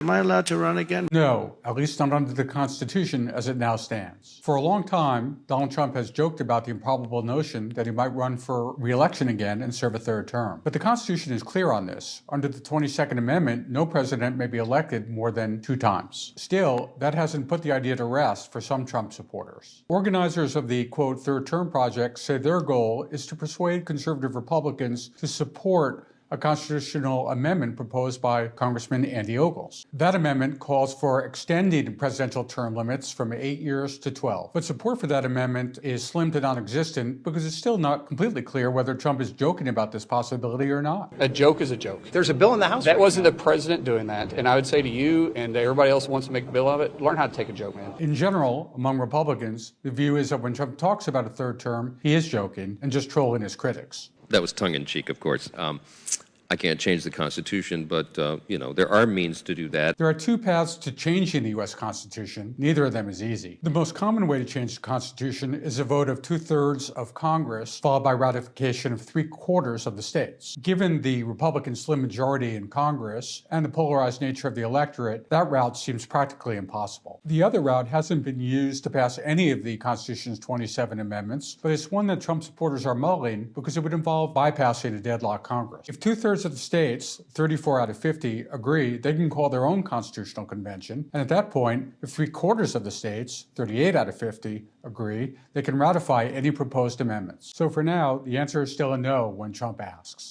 Am I allowed to run again? No, at least not under the Constitution as it now stands. For a long time, Donald Trump has joked about the improbable notion that he might run for re-election again and serve a third term. But the Constitution is clear on this. Under the 22nd Amendment, no president may be elected more than 2 times. Still, that hasn't put the idea to rest for some Trump supporters. Organizers of the, quote, third term project say their goal is to persuade conservative Republicans to support a constitutional amendment proposed by Congressman Andy Ogles. That amendment calls for extending presidential term limits from 8 years to 12. But support for that amendment is slim to non-existent because it's still not completely clear whether Trump is joking about this possibility or not. A joke is a joke. There's a bill in the House. That wasn't the president doing that. And I would say to you and to everybody else who wants to make a bill of it, learn how to take a joke, man. In general, among Republicans, the view is that when Trump talks about a third term, he is joking and just trolling his critics. That was tongue-in-cheek, of course. I can't change the Constitution, but, there are means to do that. There are 2 paths to changing the U.S. Constitution. Neither of them is easy. The most common way to change the Constitution is a vote of 2/3 of Congress, followed by ratification of 3/4 of the states. Given the Republican slim majority in Congress and the polarized nature of the electorate, that route seems practically impossible. The other route hasn't been used to pass any of the Constitution's 27 amendments, but it's one that Trump supporters are mulling because it would involve bypassing a deadlocked Congress. If 2/3 of the states, 34 out of 50, agree, they can call their own constitutional convention. And at that point, if 3/4 of the states, 38 out of 50, agree, they can ratify any proposed amendments. So for now, the answer is still a no when Trump asks.